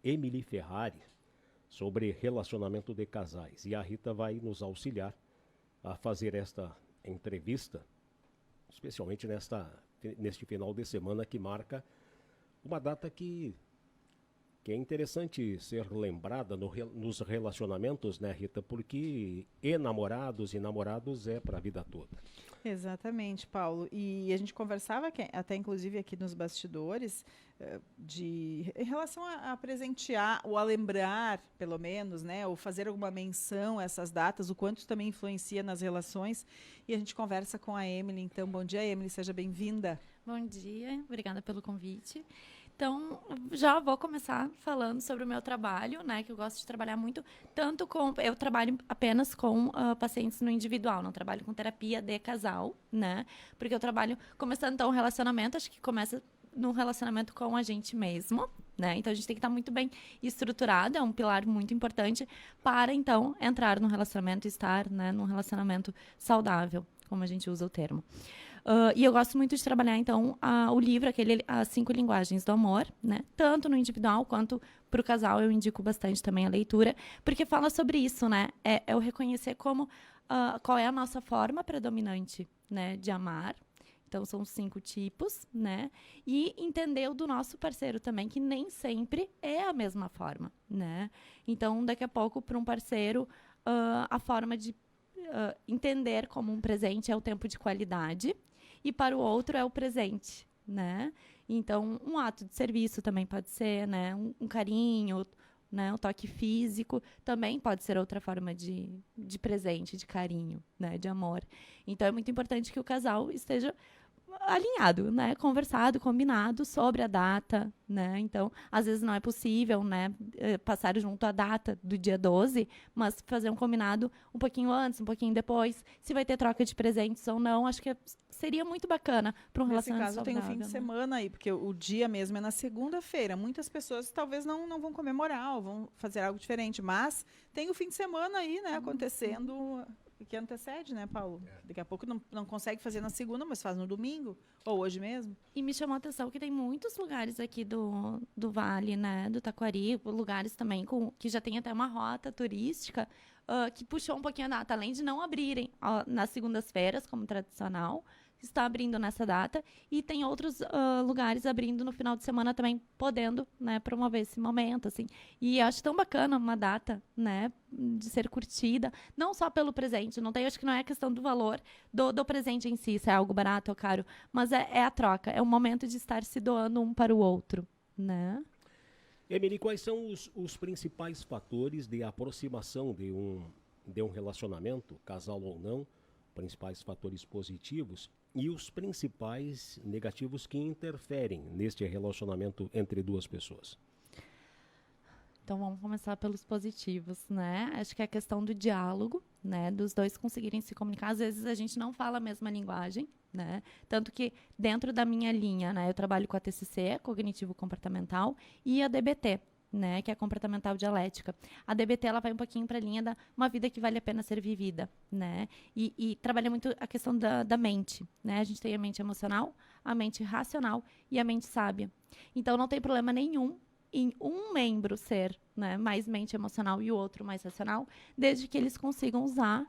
Emily Ferrari sobre relacionamento de casais. E a Rita vai nos auxiliar a fazer esta entrevista, especialmente neste final de semana que marca uma data que é interessante ser lembrada nos relacionamentos, né, Rita? Porque namorados é para a vida toda. Exatamente, Paulo. E a gente conversava até inclusive aqui nos bastidores em relação a presentear ou a lembrar, pelo menos, né, ou fazer alguma menção a essas datas, o quanto isso também influencia nas relações. E a gente conversa com a Emily. Então, bom dia, Emily, seja bem-vinda. Bom dia, obrigada pelo convite. Então, já vou começar falando sobre o meu trabalho, né, que eu gosto de trabalhar muito, eu trabalho apenas com pacientes no individual, não trabalho com terapia de casal, né, porque eu trabalho começando, então, um relacionamento, acho que começa no relacionamento com a gente mesmo, né, então a gente tem que estar muito bem estruturado, é um pilar muito importante para, então, entrar no relacionamento e estar, né, num relacionamento saudável, como a gente usa o termo. E eu gosto muito de trabalhar, então, o livro, As 5 Linguagens do Amor, né? Tanto no individual quanto para o casal, eu indico bastante também a leitura, porque fala sobre isso, né? É o reconhecer qual é a nossa forma predominante, né, de amar. Então, são 5 tipos, né? E entender o do nosso parceiro também, que nem sempre é a mesma forma, né? Então, daqui a pouco, para um parceiro, a forma de entender como um presente é o tempo de qualidade, e para o outro é o presente, né? Então, um ato de serviço também pode ser, né? Um carinho, né? Um toque físico também pode ser outra forma de presente, de carinho, né? De amor. Então, é muito importante que o casal esteja alinhado, né? Conversado, combinado sobre a data, né? Então, às vezes não é possível, né, passar junto a data do dia 12, mas fazer um combinado um pouquinho antes, um pouquinho depois, se vai ter troca de presentes ou não, acho que seria muito bacana para um relacionamento saudável. Nesse caso, tem o fim de semana aí, porque o dia mesmo é na segunda-feira. Muitas pessoas talvez não vão comemorar ou vão fazer algo diferente, mas tem o fim de semana aí, né, acontecendo, que antecede, né, Paulo? Daqui a pouco não consegue fazer na segunda, mas faz no domingo, ou hoje mesmo. E me chamou a atenção que tem muitos lugares aqui do Vale, né, do Taquari, lugares também que já tem até uma rota turística, que puxou um pouquinho a data, além de não abrirem nas segundas-feiras, como tradicional, está abrindo nessa data, e tem outros lugares abrindo no final de semana também, podendo, né, promover esse momento, assim. E acho tão bacana uma data, né, de ser curtida, não só pelo presente, acho que não é a questão do valor do presente em si, se é algo barato ou caro, mas é a troca, é o momento de estar se doando um para o outro, né? Emily, quais são os principais fatores de aproximação de um relacionamento, casal ou não, principais fatores positivos e os principais negativos que interferem neste relacionamento entre duas pessoas? Então, vamos começar pelos positivos, né? Acho que é a questão do diálogo, né? Dos dois conseguirem se comunicar. Às vezes, a gente não fala a mesma linguagem, né? Tanto que, dentro da minha linha, né? Eu trabalho com a TCC, Cognitivo-Comportamental, e a DBT, né? Que é a Comportamental Dialética. A DBT, ela vai um pouquinho para a linha da uma vida que vale a pena ser vivida, né? E trabalha muito a questão da mente, né? A gente tem a mente emocional, a mente racional e a mente sábia. Então, não tem problema nenhum em um membro ser, né, mais mente emocional e o outro mais racional, desde que eles consigam usar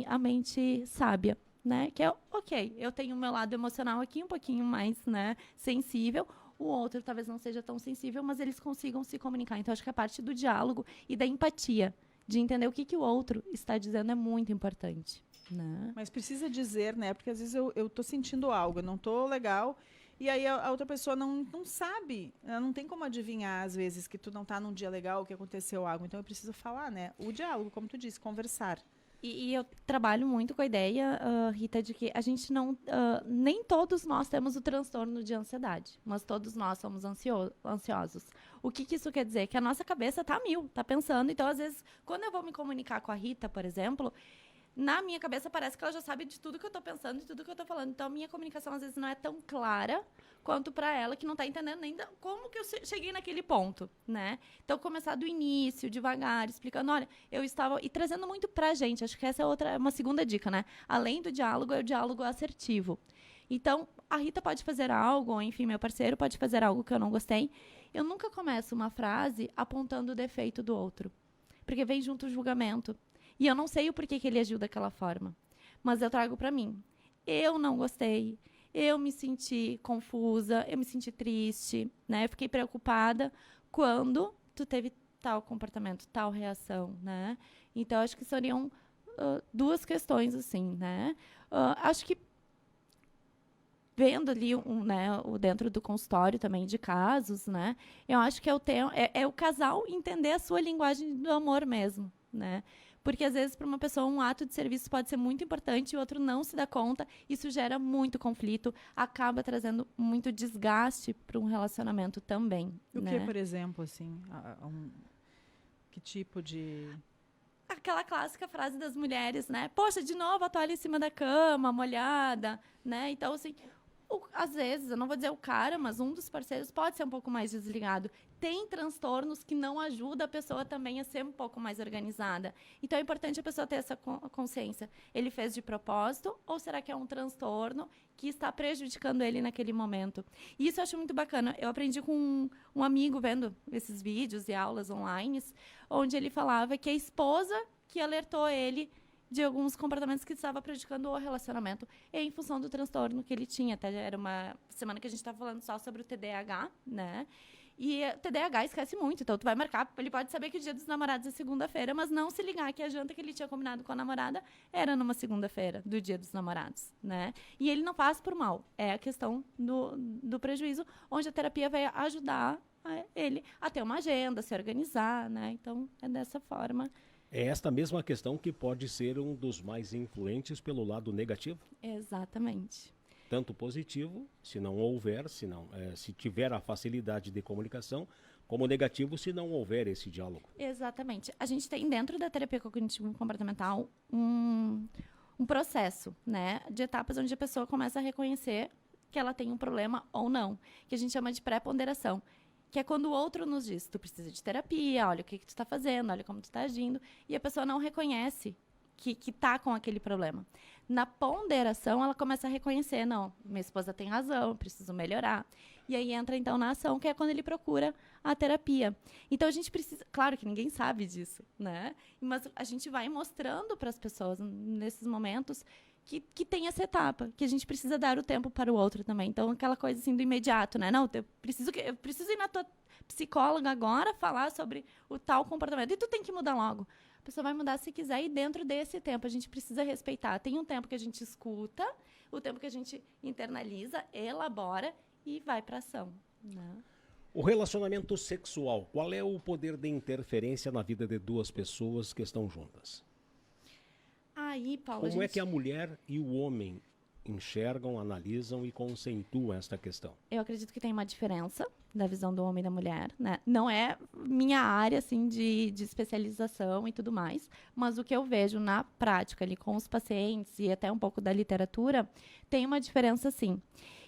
a mente sábia, né? Que é, ok, eu tenho o meu lado emocional aqui um pouquinho mais, né, sensível, o outro talvez não seja tão sensível, mas eles consigam se comunicar. Então, acho que a parte do diálogo e da empatia, de entender o que o outro está dizendo, é muito importante, né? Mas precisa dizer, né? Porque às vezes eu estou sentindo algo, eu não estou legal. E aí a outra pessoa não sabe, ela não tem como adivinhar, às vezes, que tu não está num dia legal, que aconteceu algo. Então, eu preciso falar, né? O diálogo, como tu disse, conversar. E eu trabalho muito com a ideia, Rita, de que a gente não... nem todos nós temos o transtorno de ansiedade, mas todos nós somos ansiosos. O que isso quer dizer? Que a nossa cabeça está a mil, está pensando. Então, às vezes, quando eu vou me comunicar com a Rita, por exemplo, na minha cabeça parece que ela já sabe de tudo que eu estou pensando, de tudo que eu estou falando. Então, a minha comunicação, às vezes, não é tão clara quanto para ela, que não está entendendo ainda como que eu cheguei naquele ponto, né? Então, começar do início, devagar, explicando, olha, eu estava... E trazendo muito para a gente, acho que essa é uma segunda dica, né? Além do diálogo, é o diálogo assertivo. Então, a Rita pode fazer algo, ou enfim, meu parceiro pode fazer algo que eu não gostei, Eu nunca começo uma frase apontando o defeito do outro, porque vem junto o julgamento. E eu não sei o porquê que ele agiu daquela forma, mas eu trago para mim. Eu não gostei, eu me senti confusa, eu me senti triste, né? Eu fiquei preocupada quando tu teve tal comportamento, tal reação, né? Então, acho que seriam duas questões, assim, né? Acho que vendo ali né, dentro do consultório também de casos, né? Eu acho que é o casal entender a sua linguagem do amor mesmo, né? Porque, às vezes, para uma pessoa, um ato de serviço pode ser muito importante e o outro não se dá conta. Isso gera muito conflito, acaba trazendo muito desgaste para um relacionamento também. O né? que, por exemplo, assim, que tipo de... Aquela clássica frase das mulheres, né? Poxa, de novo a toalha em cima da cama, molhada, né? Então, assim, às vezes, eu não vou dizer o cara, mas um dos parceiros pode ser um pouco mais desligado. Tem transtornos que não ajudam a pessoa também a ser um pouco mais organizada. Então, é importante a pessoa ter essa consciência. Ele fez de propósito ou será que é um transtorno que está prejudicando ele naquele momento? E isso eu acho muito bacana. Eu aprendi com um amigo vendo esses vídeos e aulas online, onde ele falava que a esposa que alertou ele de alguns comportamentos que estavam prejudicando o relacionamento em função do transtorno que ele tinha. Até era uma semana que a gente estava falando só sobre o TDAH, né? E o TDAH esquece muito, então tu vai marcar, ele pode saber que o dia dos namorados é segunda-feira, mas não se ligar que a janta que ele tinha combinado com a namorada era numa segunda-feira, do dia dos namorados, né? E ele não faz por mal, é a questão do prejuízo, onde a terapia vai ajudar ele a ter uma agenda, se organizar, né? Então, é dessa forma. É esta mesma questão que pode ser um dos mais influentes pelo lado negativo? Exatamente. Tanto positivo, se não houver, se tiver a facilidade de comunicação, como negativo, se não houver esse diálogo. Exatamente. A gente tem dentro da terapia cognitivo-comportamental um processo, né, de etapas onde a pessoa começa a reconhecer que ela tem um problema ou não, que a gente chama de pré-ponderação, que é quando o outro nos diz, tu precisa de terapia, olha o que tu está fazendo, olha como tu está agindo, e a pessoa não reconhece que está com aquele problema. Na ponderação, ela começa a reconhecer, não, minha esposa tem razão, preciso melhorar. E aí entra, então, na ação, que é quando ele procura a terapia. Então, a gente precisa... Claro que ninguém sabe disso, né? Mas a gente vai mostrando para as pessoas, nesses momentos, que tem essa etapa, que a gente precisa dar o tempo para o outro também. Então, aquela coisa assim do imediato, né? Não, eu preciso ir na tua psicóloga agora falar sobre o tal comportamento. E tu tem que mudar logo. A pessoa vai mudar se quiser e dentro desse tempo a gente precisa respeitar. Tem um tempo que a gente escuta, o tempo que a gente internaliza, elabora e vai para ação, né? O relacionamento sexual, qual é o poder de interferência na vida de duas pessoas que estão juntas? Aí, Paulo, Como é que a mulher e o homem enxergam, analisam e conceituam esta questão? Eu acredito que tem uma diferença da visão do homem e da mulher, né? Não é minha área, assim, de especialização e tudo mais, mas o que eu vejo na prática ali com os pacientes e até um pouco da literatura, tem uma diferença, sim.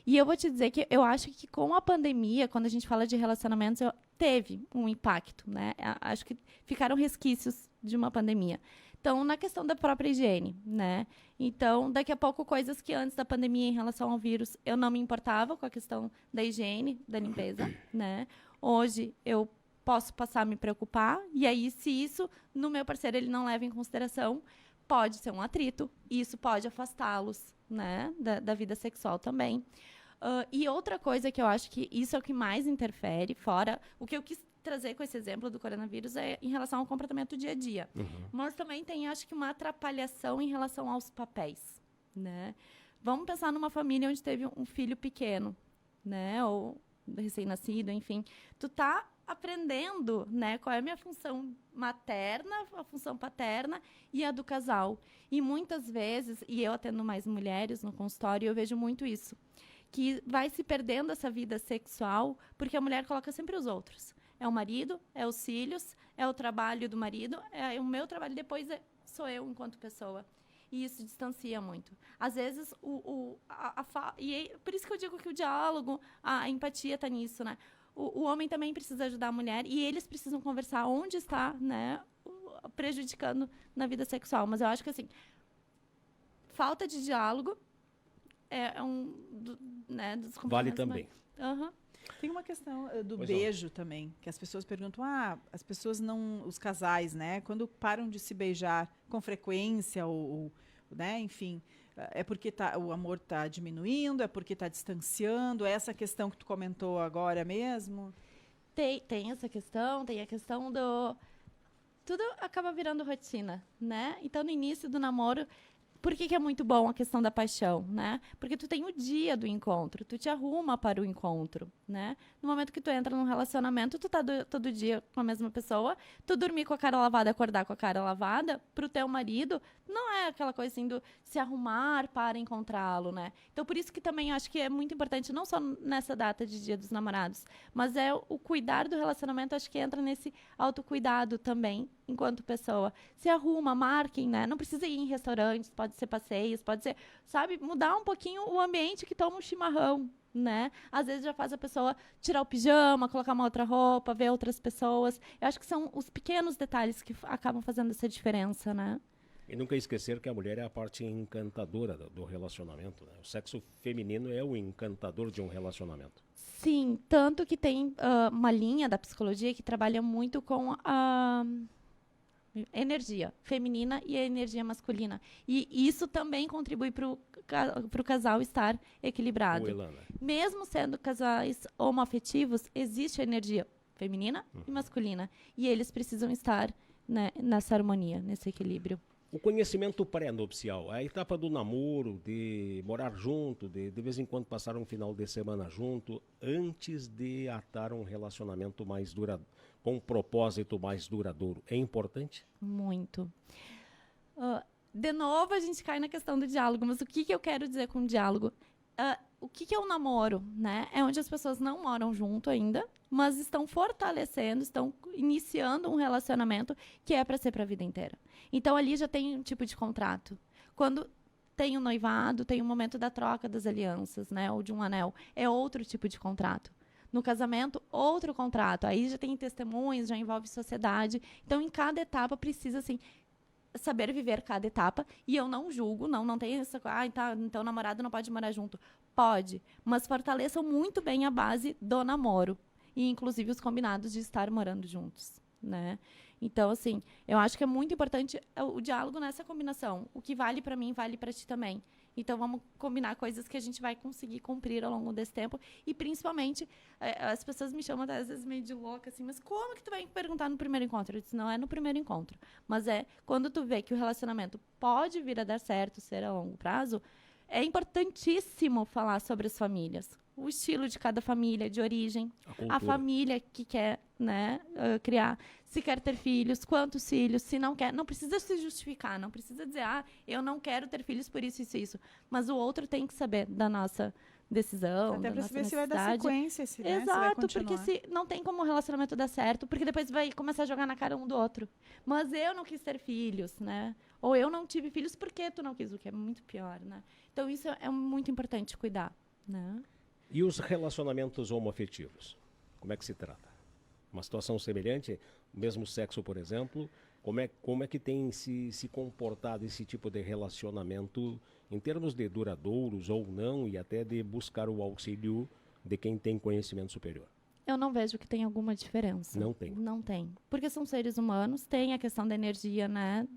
E eu vou te dizer que eu acho que com a pandemia, quando a gente fala de relacionamentos, teve um impacto, né? Acho que ficaram resquícios de uma pandemia. Então, na questão da própria higiene, né? Então, daqui a pouco, coisas que antes da pandemia, em relação ao vírus, eu não me importava com a questão da higiene, da limpeza, né? Hoje, eu posso passar a me preocupar, e aí, se isso, no meu parceiro, ele não leva em consideração, pode ser um atrito, e isso pode afastá-los, né? Da vida sexual também. E outra coisa que eu acho que isso é o que mais interfere, fora o que eu quis trazer com esse exemplo do coronavírus é em relação ao comportamento do dia a dia. Mas também tem, acho que, uma atrapalhação em relação aos papéis, né? Vamos pensar numa família onde teve um filho pequeno, né? Ou recém-nascido, enfim. Tu tá aprendendo, né? Qual é a minha função materna, a função paterna e a do casal. E muitas vezes, e eu atendo mais mulheres no consultório, eu vejo muito isso, que vai se perdendo essa vida sexual porque a mulher coloca sempre os outros. É o marido, é os filhos, é o trabalho do marido, é o meu trabalho, depois sou eu enquanto pessoa. E isso distancia muito. Às vezes, e por isso que eu digo que o diálogo, a empatia está nisso, né? O homem também precisa ajudar a mulher e eles precisam conversar onde está, né, prejudicando na vida sexual. Mas eu acho que, assim, falta de diálogo é um né, dos comportamentos. Vale também. Uhum. Tem uma questão do Pois não. beijo também, que as pessoas perguntam, as pessoas não, os casais, né, quando param de se beijar com frequência, né, enfim, é porque o amor está diminuindo, é porque está distanciando, é essa questão que tu comentou agora mesmo? Tem essa questão, tem a questão do... Tudo acaba virando rotina, né? Então, no início do namoro, por que é muito bom a questão da paixão, né? Porque tu tem o dia do encontro, tu te arruma para o encontro, né? No momento que tu entra num relacionamento, tu tá todo dia com a mesma pessoa, tu dormir com a cara lavada, acordar com a cara lavada, pro teu marido, não é aquela coisa assim do se arrumar para encontrá-lo, né? Então, por isso que também acho que é muito importante, não só nessa data de Dia dos Namorados, mas é o cuidar do relacionamento, acho que entra nesse autocuidado também, enquanto pessoa. Se arruma, marquem, né? Não precisa ir em restaurantes, pode ser passeios, pode ser, sabe, mudar um pouquinho o ambiente que toma um chimarrão, né? Às vezes já faz a pessoa tirar o pijama, colocar uma outra roupa, ver outras pessoas. Eu acho que são os pequenos detalhes que acabam fazendo essa diferença, né? E nunca esquecer que a mulher é a parte encantadora do relacionamento, né? O sexo feminino é o encantador de um relacionamento. Sim, tanto que tem uma linha da psicologia que trabalha muito com a energia feminina e a energia masculina. E isso também contribui para o casal estar equilibrado. Elana. Mesmo sendo casais homoafetivos, existe a energia feminina e masculina. E eles precisam estar, né, nessa harmonia, nesse equilíbrio. O conhecimento pré-nupcial, a etapa do namoro, de morar junto, de vez em quando passar um final de semana junto, antes de atar um relacionamento mais duradouro, com um propósito mais duradouro, é importante? Muito. De novo, a gente cai na questão do diálogo, mas o que eu quero dizer com diálogo? O que é o namoro, né? É onde as pessoas não moram junto ainda, mas estão fortalecendo, estão iniciando um relacionamento que é para ser para a vida inteira. Então, ali já tem um tipo de contrato. Quando tem o noivado, tem o momento da troca das alianças, né? Ou de um anel. É outro tipo de contrato. No casamento, outro contrato. Aí já tem testemunhas, já envolve sociedade. Então, em cada etapa, precisa, assim, saber viver cada etapa. E eu não julgo, não tem essa... então o namorado não pode morar junto. Pode, mas fortaleçam muito bem a base do namoro. E, inclusive, os combinados de estar morando juntos, né? Então, assim, eu acho que é muito importante o diálogo nessa combinação. O que vale para mim, vale para ti também. Então, vamos combinar coisas que a gente vai conseguir cumprir ao longo desse tempo. E, principalmente, as pessoas me chamam, às vezes, meio de louca, assim, mas como que tu vai perguntar no primeiro encontro? Eu disse, não é no primeiro encontro. Mas é quando tu vê que o relacionamento pode vir a dar certo, ser a longo prazo, é importantíssimo falar sobre as famílias. O estilo de cada família, de origem, a família que quer, né, criar, se quer ter filhos, quantos filhos, se não quer, não precisa se justificar, não precisa dizer, eu não quero ter filhos por isso, isso. Mas o outro tem que saber da nossa decisão, até para saber necessidade. se vai dar sequência, se, né, Exato, se vai porque se não tem como o relacionamento dar certo, porque depois vai começar a jogar na cara um do outro. Mas eu não quis ter filhos, né? Ou eu não tive filhos porque tu não quis, o que é muito pior, né? Então isso é muito importante cuidar, né? E os relacionamentos homoafetivos? Como é que se trata? Uma situação semelhante, mesmo sexo, por exemplo, como é que tem se comportado esse tipo de relacionamento em termos de duradouros ou não e até de buscar o auxílio de quem tem conhecimento superior? Eu não vejo que tem alguma diferença. Não tem? Não tem. Porque são seres humanos, tem a questão da energia, né?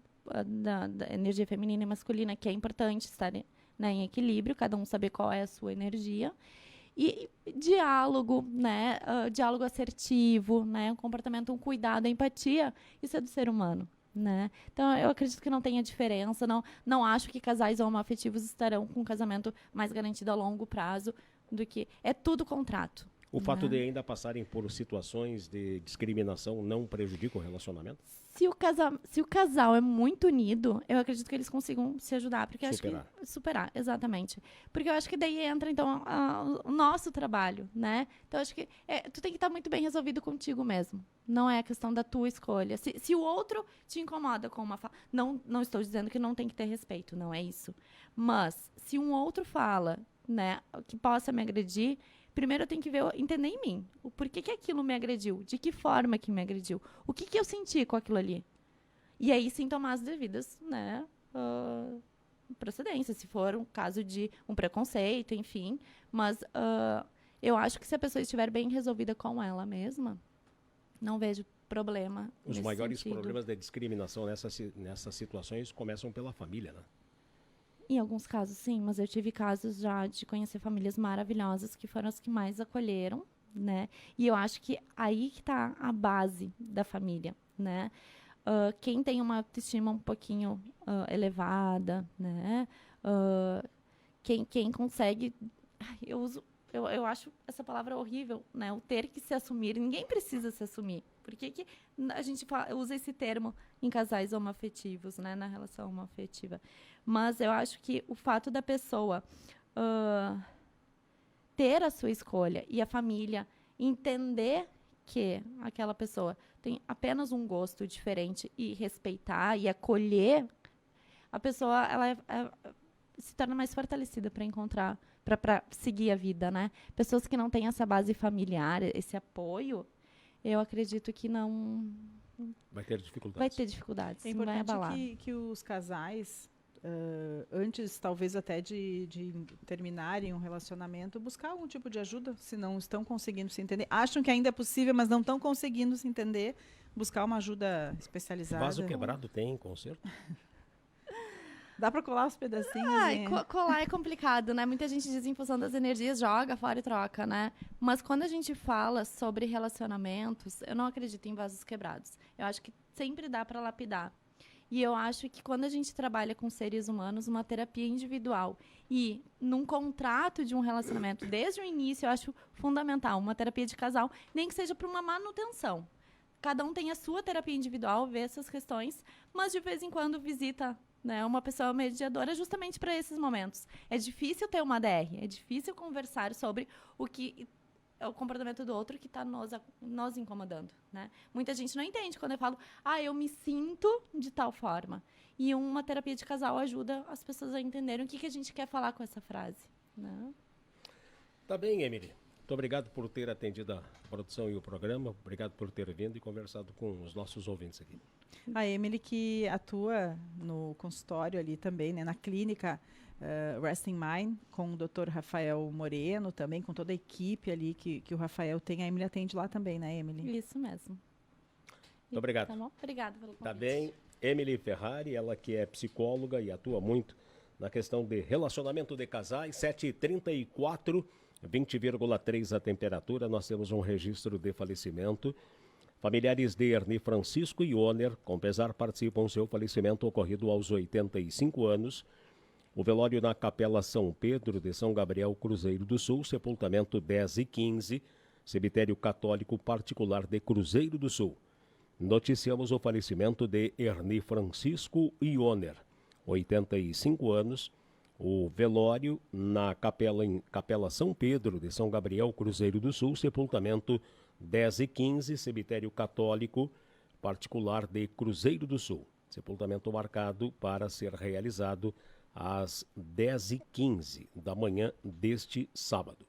Da energia feminina e masculina, que é importante estar, né, em equilíbrio, cada um saber qual é a sua energia. E diálogo, né? Diálogo assertivo, né? Um comportamento, um cuidado, a empatia, isso é do ser humano, né? Então, eu acredito que não tenha diferença, não acho que casais homoafetivos estarão com um casamento mais garantido a longo prazo do que... É tudo contrato. O fato de ainda passarem por situações de discriminação não prejudica o relacionamento? Se o casal é muito unido, eu acredito que eles consigam se ajudar. Porque Superar. acho que superar, exatamente. Porque eu acho que daí entra, então, o nosso trabalho, né? Então, acho que tu tem que estar muito bem resolvido contigo mesmo. Não é a questão da tua escolha. Se o outro te incomoda com uma fala... Não estou dizendo que não tem que ter respeito, não é isso. Mas, se um outro fala, né, que possa me agredir... Primeiro eu tenho que entender em mim. O porquê que aquilo me agrediu. De que forma que me agrediu. O que eu senti com aquilo ali. E aí sim tomar as devidas, né, procedências. Se for um caso de um preconceito, enfim. Mas Eu acho que se a pessoa estiver bem resolvida com ela mesma, não vejo problema. Os nesse maiores sentido. problemas de discriminação nessas situações começam pela família, né? Em alguns casos, sim, mas eu tive casos já de conhecer famílias maravilhosas que foram as que mais acolheram, né? E eu acho que aí que está a base da família, né? Quem tem uma autoestima um pouquinho elevada, né? Quem consegue... Ai, eu acho essa palavra horrível, né? O ter que se assumir. Ninguém precisa se assumir. Por que a gente usa esse termo em casais homoafetivos, né? Na relação homoafetiva. Mas eu acho que o fato da pessoa ter a sua escolha e a família entender que aquela pessoa tem apenas um gosto diferente e respeitar e acolher, a pessoa ela se torna mais fortalecida para encontrar, para seguir a vida, né? Pessoas que não têm essa base familiar, esse apoio, eu acredito que não Vai ter dificuldades. vai ter dificuldades, É não vai importante abalar. que os casais, antes talvez até de terminarem um relacionamento, buscar algum tipo de ajuda, se não estão conseguindo se entender. Acham que ainda é possível, mas não estão conseguindo se entender, buscar uma ajuda especializada. Vaso quebrado tem conserto? Dá para colar os pedacinhos. Ai, colar é complicado, né? Muita gente diz em função das energias, joga fora e troca, né? Mas quando a gente fala sobre relacionamentos, eu não acredito em vasos quebrados. Eu acho que sempre dá para lapidar. E eu acho que quando a gente trabalha com seres humanos, uma terapia individual e num contrato de um relacionamento, desde o início, eu acho fundamental uma terapia de casal, nem que seja para uma manutenção. Cada um tem a sua terapia individual, vê essas questões, mas de vez em quando visita, né, uma pessoa mediadora justamente para esses momentos. É difícil ter uma DR, é difícil conversar sobre o que é o comportamento do outro que está nos incomodando, né? Muita gente não entende quando eu falo, eu me sinto de tal forma. E uma terapia de casal ajuda as pessoas a entenderem o que a gente quer falar com essa frase, né? Tá bem, Emily. Muito obrigado por ter atendido a produção e o programa. Obrigado por ter vindo e conversado com os nossos ouvintes aqui. A Emily que atua no consultório ali também, né, na clínica Resting Mind, com o Dr. Rafael Moreno também, com toda a equipe ali que o Rafael tem. A Emily atende lá também, né, Emily? Isso mesmo. Muito obrigado. Tá bom? Obrigada pelo convite. Tá bem. Emily Ferrari, ela que é psicóloga e atua muito na questão de relacionamento de casais, 7h34, 20,3 a temperatura. Nós temos um registro de falecimento. Familiares de Ernie Francisco e Oner, com pesar, participam do seu falecimento ocorrido aos 85 anos. O velório na Capela São Pedro de São Gabriel, Cruzeiro do Sul, sepultamento 10h15, cemitério católico particular de Cruzeiro do Sul. Noticiamos o falecimento de Ernie Francisco e Oner, 85 anos. O velório na Capela São Pedro de São Gabriel, Cruzeiro do Sul, sepultamento 10h15, cemitério católico particular de Cruzeiro do Sul. Sepultamento marcado para ser realizado às 10h15 da manhã deste sábado.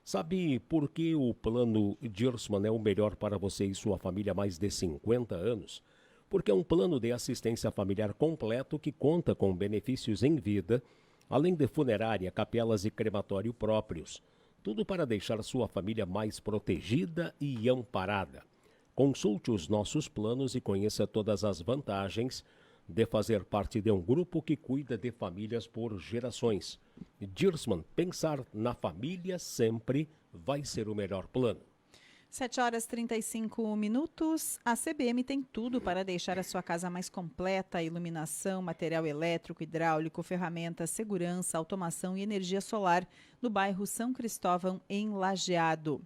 Sabe por que o plano Dirsman é o melhor para você e sua família há mais de 50 anos? Porque é um plano de assistência familiar completo que conta com benefícios em vida, além de funerária, capelas e crematório próprios. Tudo para deixar sua família mais protegida e amparada. Consulte os nossos planos e conheça todas as vantagens de fazer parte de um grupo que cuida de famílias por gerações. Dirsman, pensar na família sempre vai ser o melhor plano. 7h35. A CBM tem tudo para deixar a sua casa mais completa: iluminação, material elétrico, hidráulico, ferramentas, segurança, automação e energia solar, no bairro São Cristóvão, em Lajeado.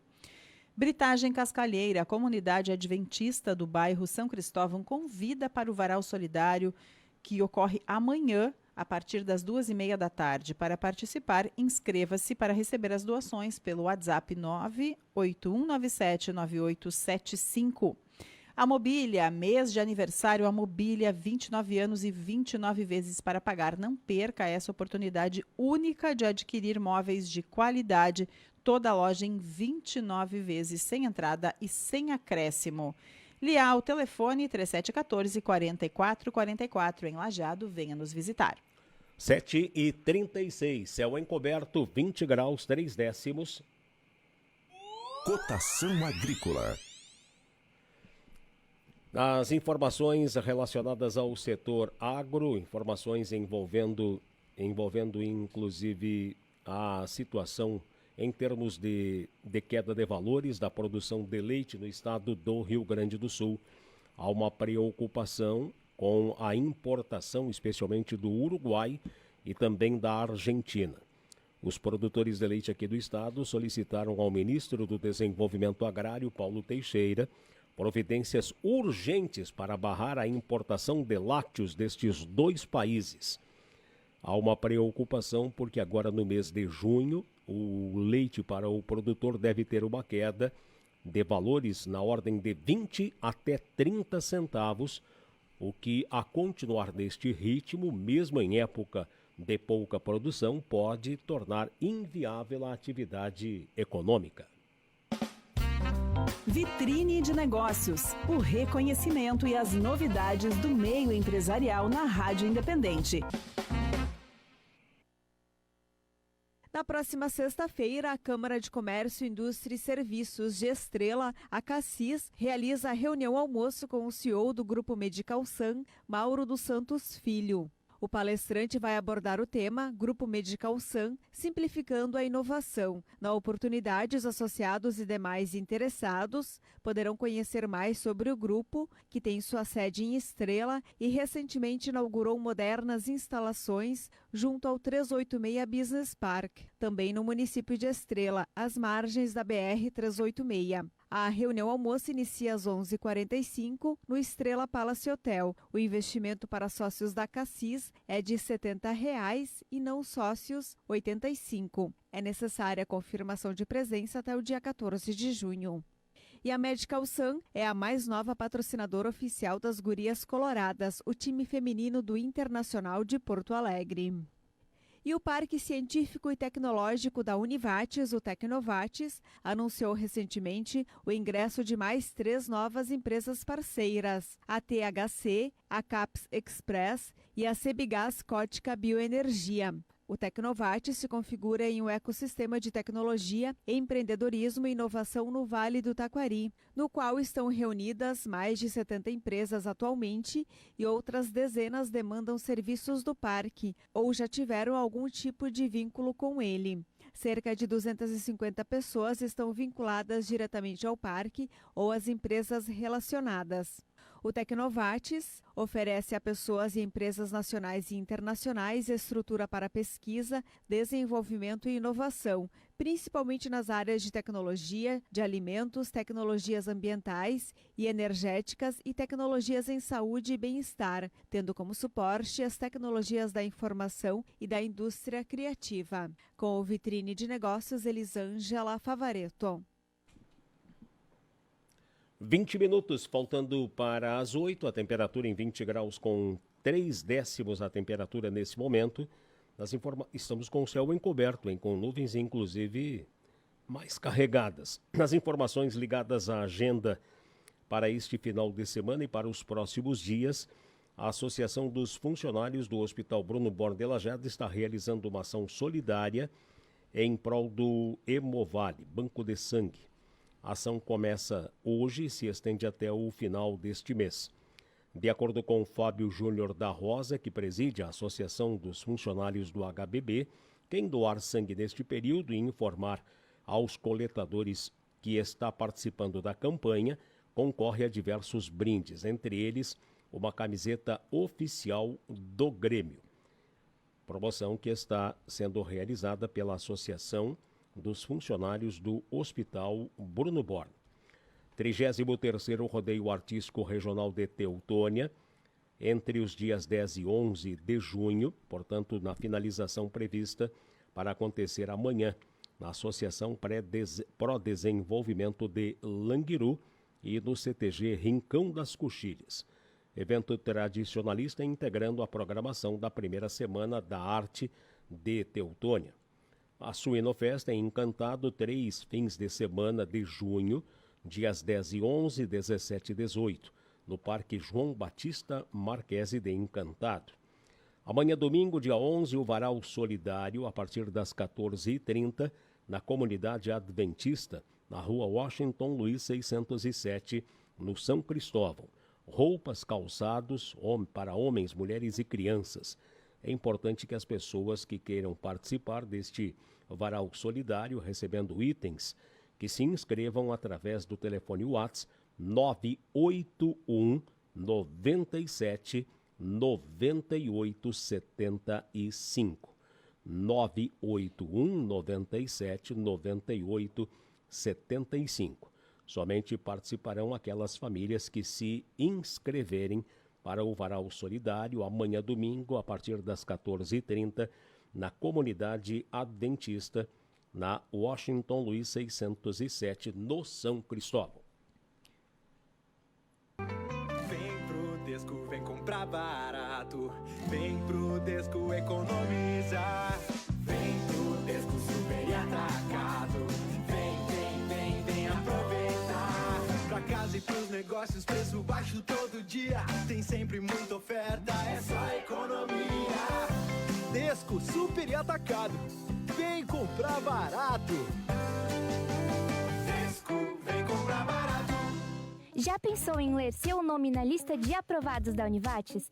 Britagem Cascalheira, a comunidade adventista do bairro São Cristóvão, convida para o Varal Solidário, que ocorre amanhã, a partir das 2h30 da tarde. Para participar, inscreva-se para receber as doações pelo WhatsApp 981979875. A Mobília, mês de aniversário, a Mobília, 29 anos e 29 vezes para pagar. Não perca essa oportunidade única de adquirir móveis de qualidade. Toda a loja em 29 vezes, sem entrada e sem acréscimo. Lial, telefone 3714-4444, em Lajeado. Venha nos visitar. 7h36, céu encoberto, 20 graus, 3 décimos. Cotação agrícola. As informações relacionadas ao setor agro, informações envolvendo inclusive a situação em termos de queda de valores da produção de leite no estado do Rio Grande do Sul. Há uma preocupação com a importação, especialmente do Uruguai e também da Argentina. Os produtores de leite aqui do estado solicitaram ao ministro do Desenvolvimento Agrário, Paulo Teixeira, providências urgentes para barrar a importação de lácteos destes dois países. Há uma preocupação porque agora no mês de junho o leite para o produtor deve ter uma queda de valores na ordem de 20 até 30 centavos, o que a continuar neste ritmo, mesmo em época de pouca produção, pode tornar inviável a atividade econômica. Vitrine de Negócios, o reconhecimento e as novidades do meio empresarial na Rádio Independente. Na próxima sexta-feira, a Câmara de Comércio, Indústria e Serviços de Estrela, a CACIS, realiza a reunião almoço com o CEO do Grupo Medicalsan, Mauro dos Santos Filho. O palestrante vai abordar o tema Grupo Medicalsan, simplificando a inovação. Na oportunidade, os associados e demais interessados poderão conhecer mais sobre o grupo, que tem sua sede em Estrela e recentemente inaugurou modernas instalações junto ao 386 Business Park, também no município de Estrela, às margens da BR-386. A reunião almoço inicia às 11h45 no Estrela Palace Hotel. O investimento para sócios da CACIS é de R$ 70 e não sócios R$ 85. É necessária a confirmação de presença até o dia 14 de junho. E a Medicalsan é a mais nova patrocinadora oficial das Gurias Coloradas, o time feminino do Internacional de Porto Alegre. E o Parque Científico e Tecnológico da Univates, o Tecnovates, anunciou recentemente o ingresso de mais 3 novas empresas parceiras, a THC, a Caps Express e a Sebigás Cótica Bioenergia. O Tecnovates se configura em um ecossistema de tecnologia, empreendedorismo e inovação no Vale do Taquari, no qual estão reunidas mais de 70 empresas atualmente e outras dezenas demandam serviços do parque ou já tiveram algum tipo de vínculo com ele. Cerca de 250 pessoas estão vinculadas diretamente ao parque ou às empresas relacionadas. O Tecnovates oferece a pessoas e empresas nacionais e internacionais estrutura para pesquisa, desenvolvimento e inovação, principalmente nas áreas de tecnologia, de alimentos, tecnologias ambientais e energéticas e tecnologias em saúde e bem-estar, tendo como suporte as tecnologias da informação e da indústria criativa. Com o Vitrine de Negócios, Elisângela Favaretto. 20 minutos, faltando para as 8, a temperatura em 20 graus com 3 décimos a temperatura nesse momento. Estamos com o céu encoberto, com nuvens inclusive mais carregadas. Nas informações ligadas à agenda para este final de semana e para os próximos dias, a Associação dos Funcionários do Hospital Bruno Born de Lajeado está realizando uma ação solidária em prol do Hemovale, Banco de Sangue. A ação começa hoje e se estende até o final deste mês. De acordo com Fábio Júnior da Rosa, que preside a Associação dos Funcionários do HBB, quem doar sangue neste período e informar aos coletadores que está participando da campanha, concorre a diversos brindes, entre eles uma camiseta oficial do Grêmio. Promoção que está sendo realizada pela Associação dos Funcionários do Hospital Bruno Born. 33º Rodeio Artístico Regional de Teutônia, entre os dias 10 e 11 de junho, portanto, na finalização prevista para acontecer amanhã, na Associação Pro Desenvolvimento de Languiru e no CTG Rincão das Coxilhas. Evento tradicionalista integrando a programação da primeira Semana da Arte de Teutônia. A Suinofesta é Encantado 3 fins de semana de junho, dias 10 e 11, 17 e 18, no Parque João Batista Marquese de Encantado. Amanhã, domingo, dia 11, o Varal Solidário, a partir das 14h30, na Comunidade Adventista na rua Washington Luiz 607, no São Cristóvão. Roupas, calçados para homens, mulheres e crianças. É importante que as pessoas que queiram participar deste varal solidário, recebendo itens, que se inscrevam através do telefone WhatsApp 981 97 98 75. 981 97 98 75. Somente participarão aquelas famílias que se inscreverem para o Varal Solidário amanhã domingo, a partir das 14h30, na comunidade adventista, na Washington Luiz 607, no São Cristóvão. Vem pro Desco, vem comprar barato. Vem pro Desco economizar. Vem pro Desco super e atacado. Vem aproveitar. Pra casa e pros negócios, preço baixo todo dia. Tem sempre muita oferta, é só economia. Desco super e atacado. Vem comprar barato. Desco, vem comprar barato. Já pensou em ler seu nome na lista de aprovados da Univates?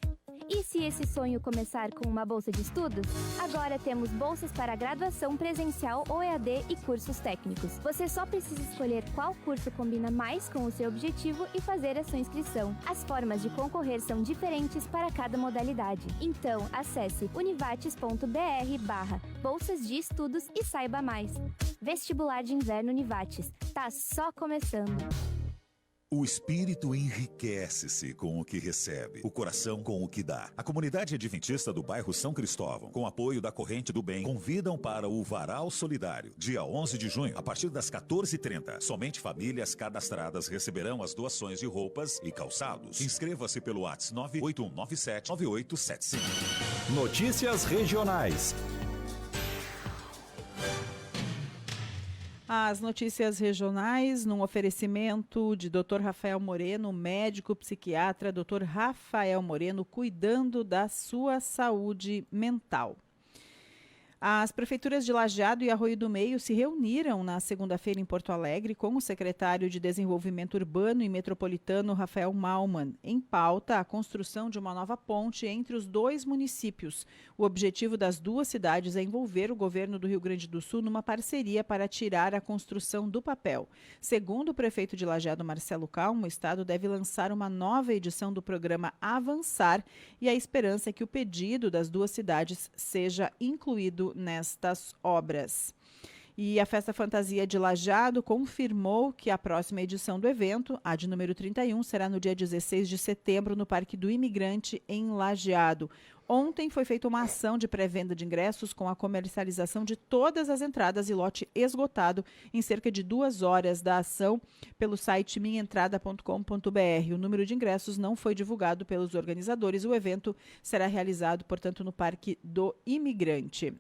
E se esse sonho começar com uma bolsa de estudos? Agora temos bolsas para graduação presencial ou EAD e cursos técnicos. Você só precisa escolher qual curso combina mais com o seu objetivo e fazer a sua inscrição. As formas de concorrer são diferentes para cada modalidade. Então, acesse univates.br/bolsas de estudos e saiba mais. Vestibular de Inverno Univates. Tá só começando. O espírito enriquece-se com o que recebe, o coração com o que dá. A comunidade adventista do bairro São Cristóvão, com apoio da Corrente do Bem, convidam para o Varal Solidário, dia 11 de junho, a partir das 14h30. Somente famílias cadastradas receberão as doações de roupas e calçados. Inscreva-se pelo WhatsApp 981979875. Notícias regionais. As notícias regionais, num oferecimento de Dr. Rafael Moreno, médico psiquiatra, Dr. Rafael Moreno, cuidando da sua saúde mental. As prefeituras de Lajeado e Arroio do Meio se reuniram na segunda-feira em Porto Alegre com o secretário de Desenvolvimento Urbano e Metropolitano, Rafael Malman. Em pauta, a construção de uma nova ponte entre os dois municípios. O objetivo das duas cidades é envolver o governo do Rio Grande do Sul numa parceria para tirar a construção do papel. Segundo o prefeito de Lajeado, Marcelo Calmo, o estado deve lançar uma nova edição do programa Avançar e a esperança é que o pedido das duas cidades seja incluído nestas obras. E a Festa Fantasia de Lajeado confirmou que a próxima edição do evento, a de número 31, será no dia 16 de setembro no Parque do Imigrante, em Lajeado. Ontem foi feita uma ação de pré-venda de ingressos com a comercialização de todas as entradas e lote esgotado em cerca de 2 horas da ação pelo site minhaentrada.com.br. O número de ingressos não foi divulgado pelos organizadores. O evento será realizado, portanto, no Parque do Imigrante.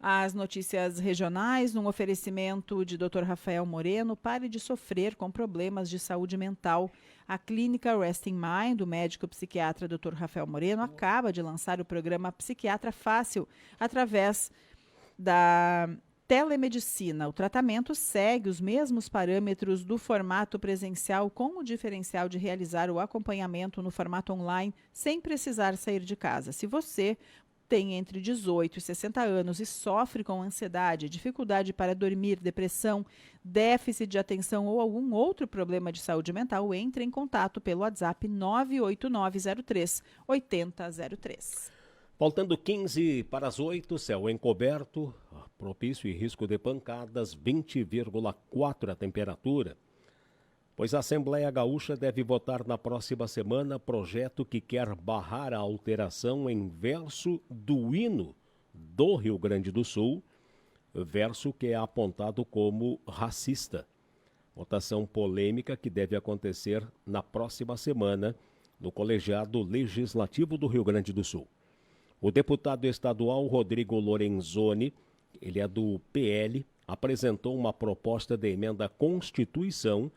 As notícias regionais, num oferecimento de Dr. Rafael Moreno, pare de sofrer com problemas de saúde mental. A clínica Resting Mind, do médico psiquiatra Dr. Rafael Moreno, acaba de lançar o programa Psiquiatra Fácil, através da telemedicina. O tratamento segue os mesmos parâmetros do formato presencial, com o diferencial de realizar o acompanhamento no formato online, sem precisar sair de casa. Se você tem entre 18 e 60 anos e sofre com ansiedade, dificuldade para dormir, depressão, déficit de atenção ou algum outro problema de saúde mental, entre em contato pelo WhatsApp 98903-8003. Faltando 15 para as 8, céu encoberto, propício e risco de pancadas, 20,4 a temperatura. Pois a Assembleia Gaúcha deve votar na próxima semana projeto que quer barrar a alteração em verso do hino do Rio Grande do Sul, verso que é apontado como racista. Votação polêmica que deve acontecer na próxima semana no Colegiado Legislativo do Rio Grande do Sul. O deputado estadual Rodrigo Lorenzoni, ele é do PL, apresentou uma proposta de emenda à Constituição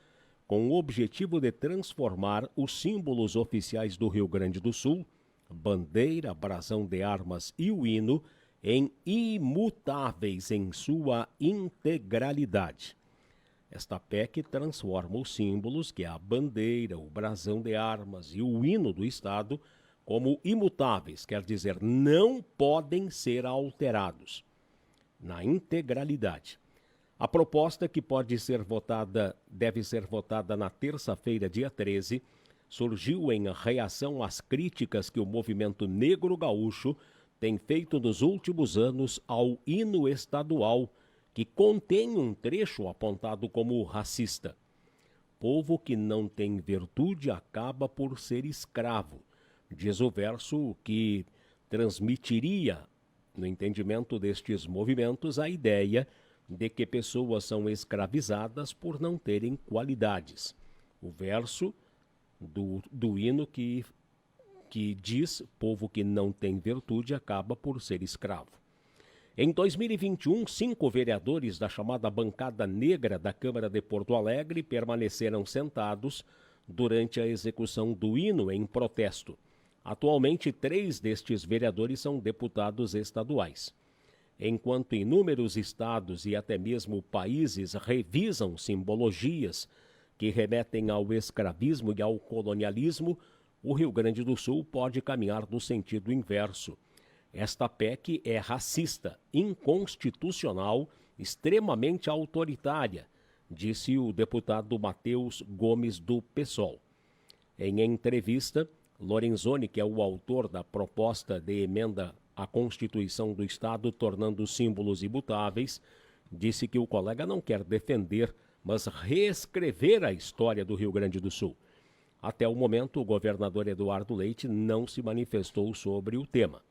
com o objetivo de transformar os símbolos oficiais do Rio Grande do Sul, bandeira, brasão de armas e o hino, em imutáveis em sua integralidade. Esta PEC transforma os símbolos, que é a bandeira, o brasão de armas e o hino do Estado, como imutáveis, quer dizer, não podem ser alterados na integralidade. A proposta, que deve ser votada na terça-feira, dia 13, surgiu em reação às críticas que o movimento negro gaúcho tem feito nos últimos anos ao hino estadual, que contém um trecho apontado como racista. Povo que não tem virtude acaba por ser escravo, diz o verso, que transmitiria, no entendimento destes movimentos, a ideia de que pessoas são escravizadas por não terem qualidades. O verso do hino que diz: povo que não tem virtude acaba por ser escravo. Em 2021, 5 vereadores da chamada bancada negra da Câmara de Porto Alegre permaneceram sentados durante a execução do hino em protesto. Atualmente, 3 destes vereadores são deputados estaduais. Enquanto inúmeros estados e até mesmo países revisam simbologias que remetem ao escravismo e ao colonialismo, o Rio Grande do Sul pode caminhar no sentido inverso. Esta PEC é racista, inconstitucional, extremamente autoritária, disse o deputado Matheus Gomes, do PSOL. Em entrevista, Lorenzoni, que é o autor da proposta de emenda à Constituição do Estado, tornando os símbolos imutáveis, disse que o colega não quer defender, mas reescrever a história do Rio Grande do Sul. Até o momento, o governador Eduardo Leite não se manifestou sobre o tema.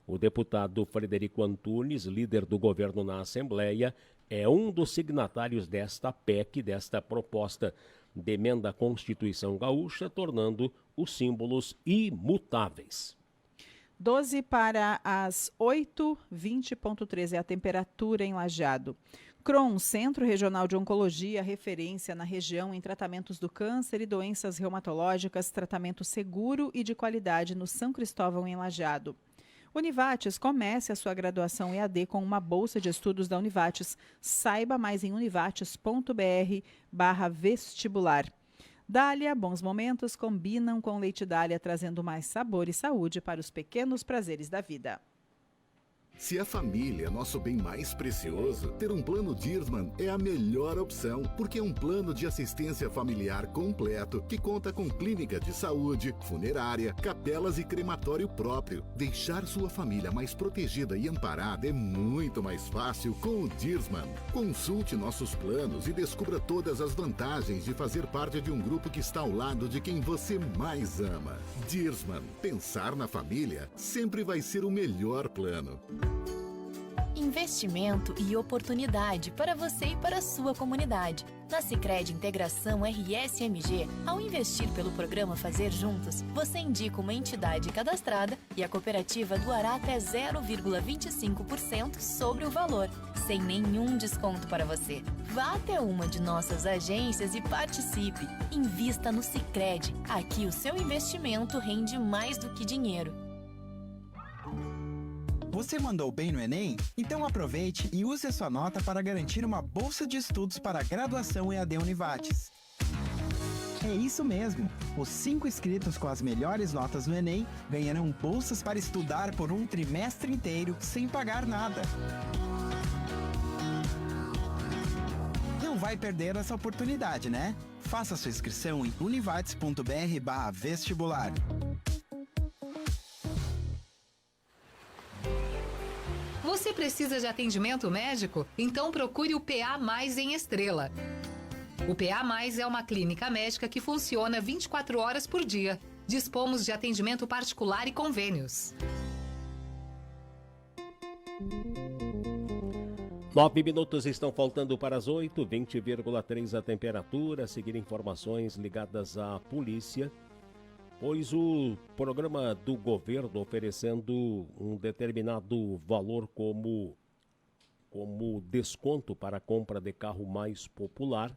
O deputado Frederico Antunes, líder do governo na Assembleia, é um dos signatários desta PEC, desta proposta de emenda à Constituição Gaúcha, tornando os símbolos imutáveis. 12 para as 8, 20,13 é a temperatura em Lajeado. CRON, Centro Regional de Oncologia, referência na região em tratamentos do câncer e doenças reumatológicas, tratamento seguro e de qualidade no São Cristóvão, em Lajeado. Univates, comece a sua graduação EAD com uma bolsa de estudos da Univates. Saiba mais em univates.br/vestibular. Dália, bons momentos combinam com leite Dália, trazendo mais sabor e saúde para os pequenos prazeres da vida. Se a família é nosso bem mais precioso, ter um plano Dirman é a melhor opção, porque é um plano de assistência familiar completo que conta com clínica de saúde, funerária, capelas e crematório próprio. Deixar sua família mais protegida e amparada é muito mais fácil com o Dirman. Consulte nossos planos e descubra todas as vantagens de fazer parte de um grupo que está ao lado de quem você mais ama. Dirman, pensar na família sempre vai ser o melhor plano. Investimento e oportunidade para você e para a sua comunidade. Na Sicredi Integração RSMG, ao investir pelo programa Fazer Juntos, você indica uma entidade cadastrada e a cooperativa doará até 0,25% sobre o valor, sem nenhum desconto para você. Vá até uma de nossas agências e participe. Invista no Sicredi. Aqui o seu investimento rende mais do que dinheiro. Você mandou bem no Enem? Então aproveite e use a sua nota para garantir uma bolsa de estudos para a graduação EAD Univates. É isso mesmo! Os 5 inscritos com as melhores notas no Enem ganharão bolsas para estudar por um trimestre inteiro sem pagar nada. Não vai perder essa oportunidade, né? Faça sua inscrição em univates.br/vestibular. Você precisa de atendimento médico? Então procure o PA Mais em Estrela. O PA Mais é uma clínica médica que funciona 24 horas por dia. Dispomos de atendimento particular e convênios. 9 minutos estão faltando para as 8, 20,3 a temperatura. Seguir informações ligadas à polícia, pois o programa do governo oferecendo um determinado valor como desconto para a compra de carro mais popular,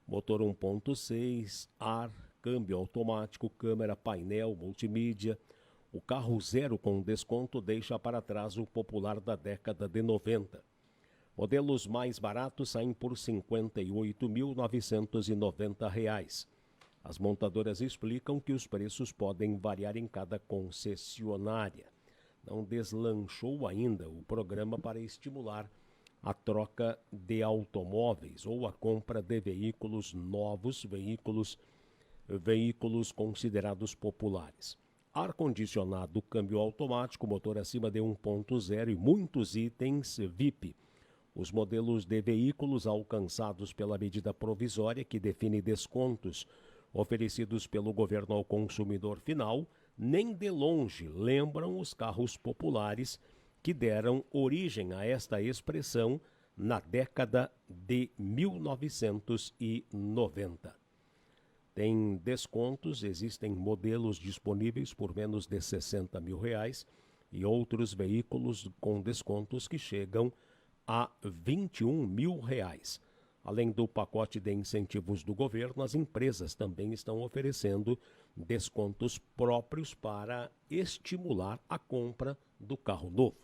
motor 1.6, ar, câmbio automático, câmera, painel, multimídia. O carro zero com desconto deixa para trás o popular da década de 90. Modelos mais baratos saem por R$ 58.990. As montadoras explicam que os preços podem variar em cada concessionária. Não deslanchou ainda o programa para estimular a troca de automóveis ou a compra de veículos novos, veículos considerados populares. Ar-condicionado, câmbio automático, motor acima de 1.0 e muitos itens VIP. Os modelos de veículos alcançados pela medida provisória que define descontos oferecidos pelo governo ao consumidor final, nem de longe lembram os carros populares que deram origem a esta expressão na década de 1990. Tem descontos, existem modelos disponíveis por menos de R$60 mil e outros veículos com descontos que chegam a R$21 mil. Além do pacote de incentivos do governo, as empresas também estão oferecendo descontos próprios para estimular a compra do carro novo.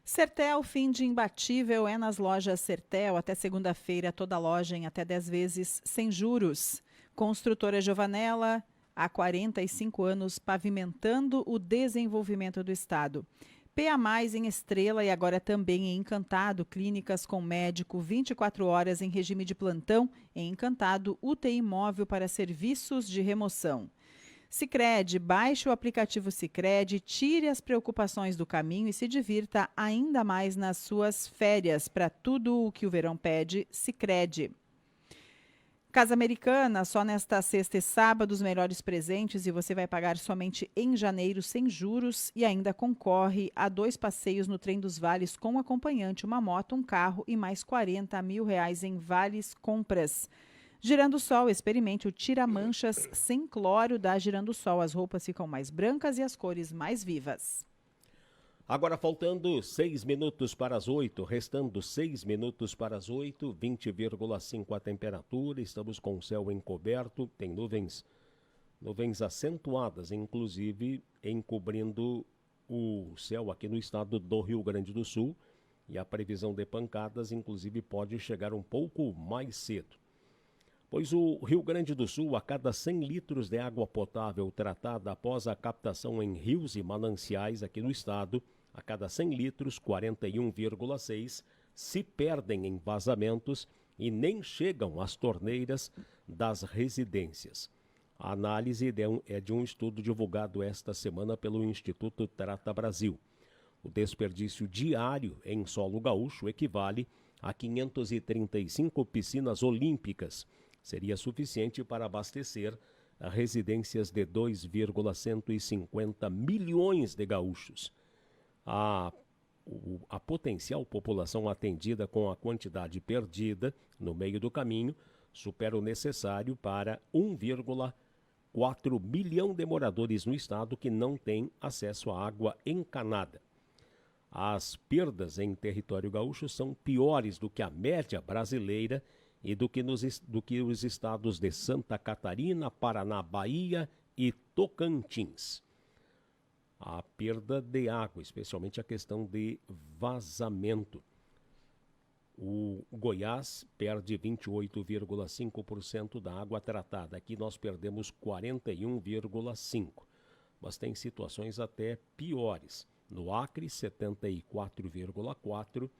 Sertel, fim de imbatível é nas lojas Sertel. Até segunda-feira, toda loja em até 10 vezes sem juros. Construtora Giovanella, há 45 anos, pavimentando o desenvolvimento do Estado. PA+, em Estrela e agora também em Encantado, clínicas com médico 24 horas em regime de plantão. Em Encantado, UTI móvel para serviços de remoção. Sicredi, baixe o aplicativo Sicredi, tire as preocupações do caminho e se divirta ainda mais nas suas férias. Para tudo o que o verão pede, Sicredi. Casa Americana, só nesta sexta e sábado os melhores presentes e você vai pagar somente em janeiro sem juros e ainda concorre a 2 passeios no Trem dos Vales com acompanhante, uma moto, um carro e mais R$40 mil em vales compras. Girando Sol, experimente o tira-manchas sem cloro da Girando Sol. As roupas ficam mais brancas e as cores mais vivas. Agora faltando 6 minutos para as 8, restando 6 minutos para as 8, 20,5 a temperatura, estamos com o céu encoberto, tem nuvens acentuadas, inclusive encobrindo o céu aqui no estado do Rio Grande do Sul, e a previsão de pancadas, inclusive, pode chegar um pouco mais cedo. Pois o Rio Grande do Sul, a cada 100 litros de água potável tratada após a captação em rios e mananciais aqui no estado, a cada 100 litros, 41,6 se perdem em vazamentos e nem chegam às torneiras das residências. A análise é de um estudo divulgado esta semana pelo Instituto Trata Brasil. O desperdício diário em solo gaúcho equivale a 535 piscinas olímpicas. Seria suficiente para abastecer residências de 2,150 milhões de gaúchos. A potencial população atendida com a quantidade perdida no meio do caminho supera o necessário para 1,4 milhão de moradores no estado que não têm acesso à água encanada. As perdas em território gaúcho são piores do que a média brasileira e do que os estados de Santa Catarina, Paraná, Bahia e Tocantins. A perda de água, especialmente a questão de vazamento. O Goiás perde 28,5% da água tratada. Aqui nós perdemos 41,5%. Mas tem situações até piores. No Acre, 74,4%.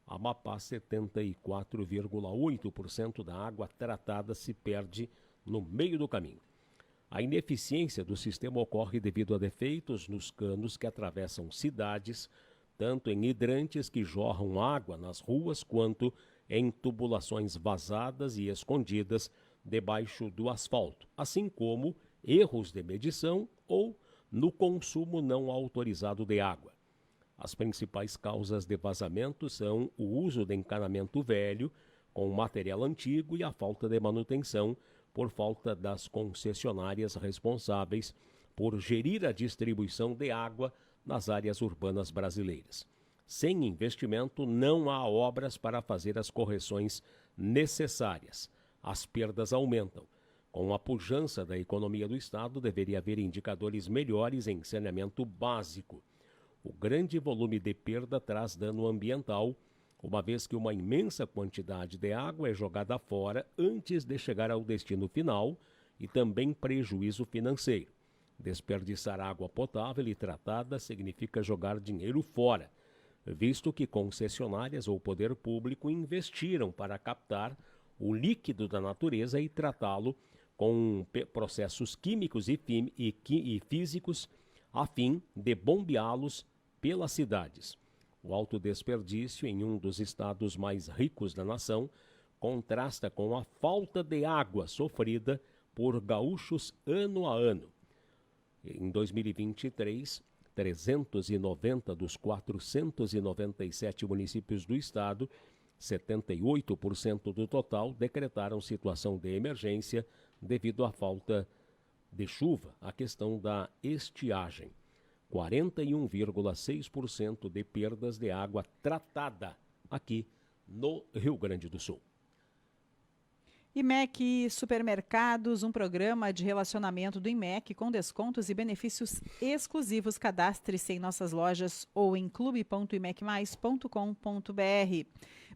Amapá, 74,8% da água tratada se perde no meio do caminho. A ineficiência do sistema ocorre devido a defeitos nos canos que atravessam cidades, tanto em hidrantes que jorram água nas ruas, quanto em tubulações vazadas e escondidas debaixo do asfalto, assim como erros de medição ou no consumo não autorizado de água. As principais causas de vazamento são o uso de encanamento velho, com material antigo, e a falta de manutenção por falta das concessionárias responsáveis por gerir a distribuição de água nas áreas urbanas brasileiras. Sem investimento, não há obras para fazer as correções necessárias. As perdas aumentam. Com a pujança da economia do Estado, deveria haver indicadores melhores em saneamento básico. O grande volume de perda traz dano ambiental uma vez que uma imensa quantidade de água é jogada fora antes de chegar ao destino final e também prejuízo financeiro. Desperdiçar água potável e tratada significa jogar dinheiro fora, visto que concessionárias ou poder público investiram para captar o líquido da natureza e tratá-lo com processos químicos e físicos a fim de bombeá-los pelas cidades. O alto desperdício em um dos estados mais ricos da nação contrasta com a falta de água sofrida por gaúchos ano a ano. Em 2023, 390 dos 497 municípios do estado, 78% do total, decretaram situação de emergência devido à falta de chuva, a questão da estiagem. 41,6% de perdas de água tratada aqui no Rio Grande do Sul. IMEC Supermercados, um programa de relacionamento do IMEC com descontos e benefícios exclusivos. Cadastre-se em nossas lojas ou em clube.imecmais.com.br.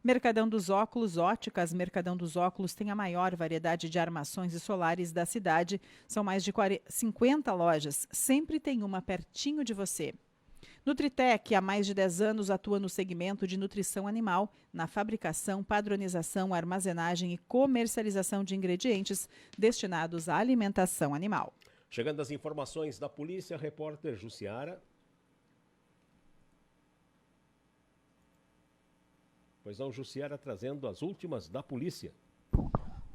Mercadão dos Óculos, Óticas Mercadão dos Óculos tem a maior variedade de armações e solares da cidade. São mais de 50 lojas, sempre tem uma pertinho de você. Nutritec, há mais de 10 anos, atua no segmento de nutrição animal, na fabricação, padronização, armazenagem e comercialização de ingredientes destinados à alimentação animal. Chegando as informações da polícia, repórter Jussiara. Pois não, Jussiara trazendo as últimas da polícia.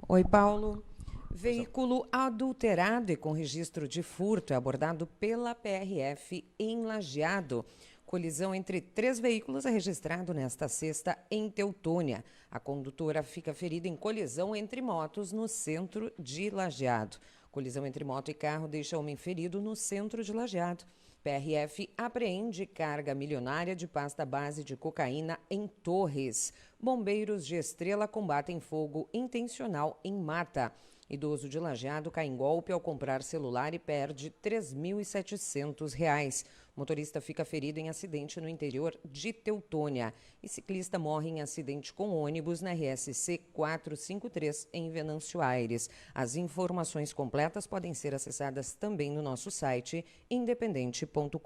Oi, Paulo. Veículo adulterado e com registro de furto é abordado pela PRF em Lajeado. Colisão entre 3 veículos é registrado nesta sexta em Teutônia. A condutora fica ferida em colisão entre motos no centro de Lajeado. Colisão entre moto e carro deixa homem ferido no centro de Lajeado. PRF apreende carga milionária de pasta base de cocaína em Torres. Bombeiros de Estrela combatem fogo intencional em mata. Idoso de Lajeado cai em golpe ao comprar celular e perde R$ 3.700. Motorista fica ferido em acidente no interior de Teutônia. E ciclista morre em acidente com ônibus na RSC 453 em Venâncio Aires. As informações completas podem ser acessadas também no nosso site independente.com.br.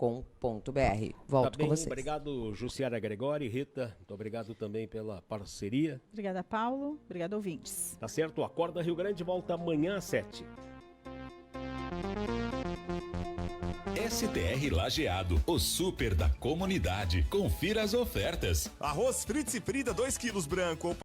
Volto com vocês. Obrigado, Jussiara Gregori. Rita, muito obrigado também pela parceria. Obrigada, Paulo. Obrigada, ouvintes. Tá certo, o Acorda Rio Grande volta amanhã às 7h. STR Lajeado, o super da comunidade. Confira as ofertas. Arroz Fritz e Frida 2 quilos branco